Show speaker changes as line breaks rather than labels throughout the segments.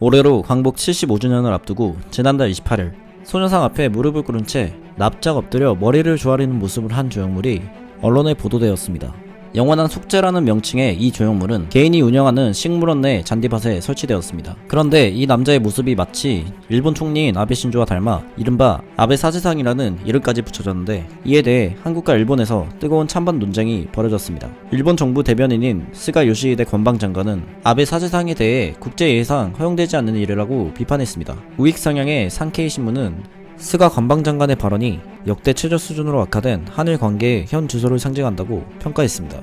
올해로 광복 75주년을 앞두고 지난달 28일 소녀상 앞에 무릎을 꿇은 채 납작 엎드려 머리를 조아리는 모습을 한 조형물이 언론에 보도되었습니다. 영원한 속죄라는 명칭의 이 조형물은 개인이 운영하는 식물원 내 잔디밭에 설치되었습니다. 그런데 이 남자의 모습이 마치 일본 총리인 아베 신조와 닮아 이른바 아베 사제상이라는 이름까지 붙여졌는데, 이에 대해 한국과 일본에서 뜨거운 찬반 논쟁이 벌어졌습니다. 일본 정부 대변인인 스가 요시히데 관방장관은 아베 사제상에 대해 국제예의상 허용되지 않는 일이라고 비판했습니다. 우익 성향의 산케이 신문은 스가 관방장관의 발언이 역대 최저 수준으로 악화된 한일 관계의 현 주소를 상징한다고 평가했습니다.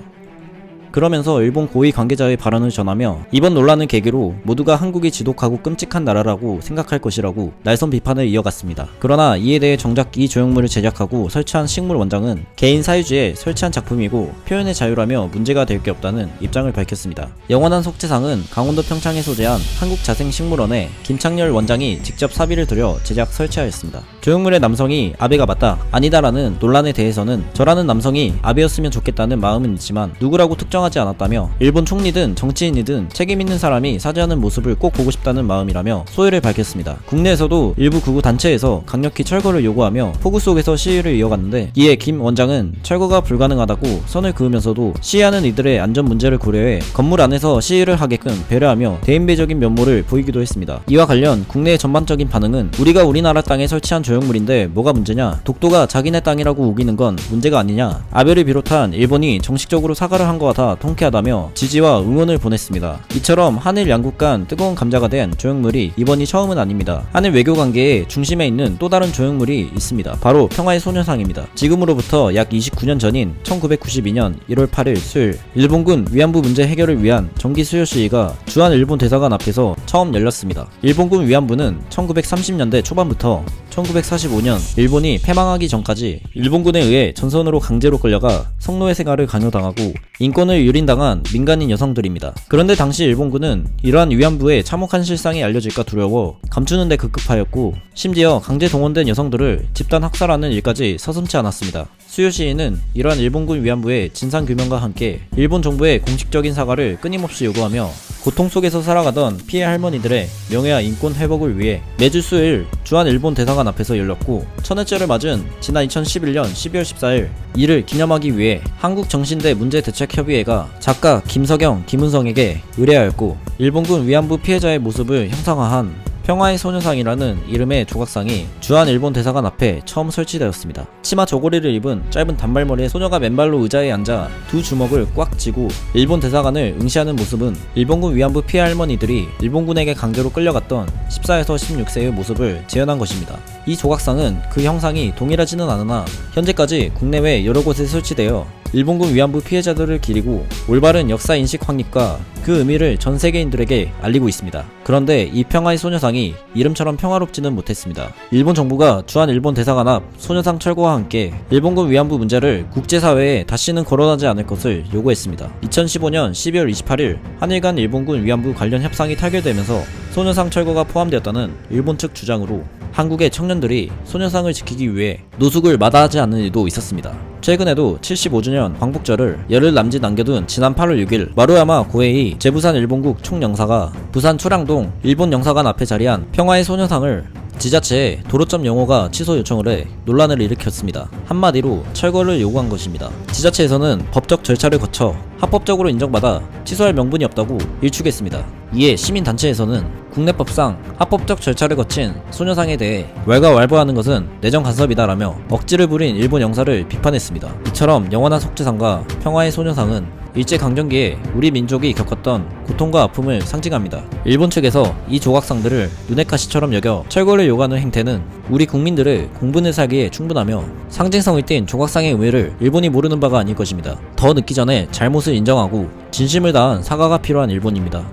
그러면서 일본 고위 관계자의 발언을 전하며 이번 논란을 계기로 모두가 한국이 지독하고 끔찍한 나라라고 생각할 것이라고 날선 비판을 이어갔습니다. 그러나 이에 대해 정작 이 조형물을 제작하고 설치한 식물 원장은 개인 사유지에 설치한 작품이고 표현의 자유라며 문제가 될 게 없다는 입장을 밝혔습니다. 영원한 속죄상은 강원도 평창에 소재한 한국자생식물원에 김창렬 원장이 직접 사비를 들여 제작 설치하였습니다. 조형물의 남성이 아베가 맞다, 아니다라는 논란에 대해서는 저라는 남성이 아베였으면 좋겠다는 마음은 있지만 누구라고 특정하지 않았다며, 일본 총리든 정치인이든 책임있는 사람이 사죄하는 모습을 꼭 보고 싶다는 마음이라며 소회를 밝혔습니다. 국내에서도 일부 극우 단체에서 강력히 철거를 요구하며 폭우 속에서 시위를 이어갔는데, 이에 김 원장은 철거가 불가능하다고 선을 그으면서도 시위하는 이들의 안전 문제를 고려해 건물 안에서 시위를 하게끔 배려하며 대인배적인 면모를 보이기도 했습니다. 이와 관련 국내의 전반적인 반응은 우리가 우리나라 땅에 설치한 조형물인데 뭐가 문제냐, 독도가 자기네 땅이라고 우기는 건 문제가 아니냐, 아베를 비롯한 일본이 정식적으로 사과를 한 것 같아 통쾌하다며 지지와 응원을 보냈습니다. 이처럼 한일 양국 간 뜨거운 감자가 된 조형물이 이번이 처음은 아닙니다. 한일 외교관계의 중심에 있는 또 다른 조형물이 있습니다. 바로 평화의 소녀상입니다. 지금으로부터 약 29년 전인 1992년 1월 8일 수요일, 일본군 위안부 문제 해결을 위한 정기 수요 시위가 주한 일본 대사관 앞에서 처음 열렸습니다. 일본군 위안부는 1930년대 초반부터 1945년 일본이 패망하기 전까지 일본군에 의해 전선으로 강제로 끌려가 성노예 생활을 강요당하고 인권을 유린당한 민간인 여성들입니다. 그런데 당시 일본군은 이러한 위안부의 참혹한 실상이 알려질까 두려워 감추는 데 급급하였고, 심지어 강제 동원된 여성들을 집단 학살하는 일까지 서슴지 않았습니다. 수요 시위는 이러한 일본군 위안부의 진상규명과 함께 일본 정부의 공식적인 사과를 끊임없이 요구하며 고통 속에서 살아가던 피해 할머니들의 명예와 인권 회복을 위해 매주 수요일 주한 일본 대사관 앞에서 열렸고, 1000회째를 맞은 지난 2011년 12월 14일 이를 기념하기 위해 한국정신대 문제대책협의회가 작가 김석영, 김은성에게 의뢰하였고, 일본군 위안부 피해자의 모습을 형상화한 평화의 소녀상이라는 이름의 조각상이 주한 일본 대사관 앞에 처음 설치되었습니다. 치마 저고리를 입은 짧은 단발머리의 소녀가 맨발로 의자에 앉아 두 주먹을 꽉 쥐고 일본 대사관을 응시하는 모습은 일본군 위안부 피해 할머니들이 일본군에게 강제로 끌려갔던 14에서 16세의 모습을 재현한 것입니다. 이 조각상은 그 형상이 동일하지는 않으나 현재까지 국내외 여러 곳에 설치되어 일본군 위안부 피해자들을 기리고 올바른 역사인식 확립과 그 의미를 전 세계인들에게 알리고 있습니다. 그런데 이 평화의 소녀상이 이름처럼 평화롭지는 못했습니다. 일본 정부가 주한 일본 대사관 앞 소녀상 철거와 함께 일본군 위안부 문제를 국제사회에 다시는 거론하지 않을 것을 요구했습니다. 2015년 12월 28일 한일 간 일본군 위안부 관련 협상이 타결되면서 소녀상 철거가 포함되었다는 일본 측 주장으로 한국의 청년들이 소녀상을 지키기 위해 노숙을 마다하지 않는 일도 있었습니다. 최근에도 75주년 광복절을 열흘 남짓 남겨둔 지난 8월 6일 마루야마 고에이 제부산 일본국 총영사가 부산 초량동 일본 영사관 앞에 자리한 평화의 소녀상을 지자체에 도로점 영호가 취소 요청을 해 논란을 일으켰습니다. 한마디로 철거를 요구한 것입니다. 지자체에서는 법적 절차를 거쳐 합법적으로 인정받아 취소할 명분이 없다고 일축했습니다. 이에 시민단체에서는 국내법상 합법적 절차를 거친 소녀상에 대해 왈가왈부하는 것은 내정 간섭이다라며 억지를 부린 일본 영사를 비판했습니다. 이처럼 영원한 속죄상과 평화의 소녀상은 일제강점기에 우리 민족이 겪었던 고통과 아픔을 상징합니다. 일본 측에서 이 조각상들을 눈엣가시처럼 여겨 철거를 요구하는 행태는 우리 국민들의 공분을 사기에 충분하며 상징성을 띤 조각상의 의미를 일본이 모르는 바가 아닐 것입니다. 더 늦기 전에 잘못을 인정하고 진심을 다한 사과가 필요한 일본입니다.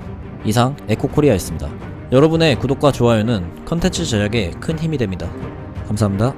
이상 에코코리아였습니다. 여러분의 구독과 좋아요는 컨텐츠 제작에 큰 힘이 됩니다. 감사합니다.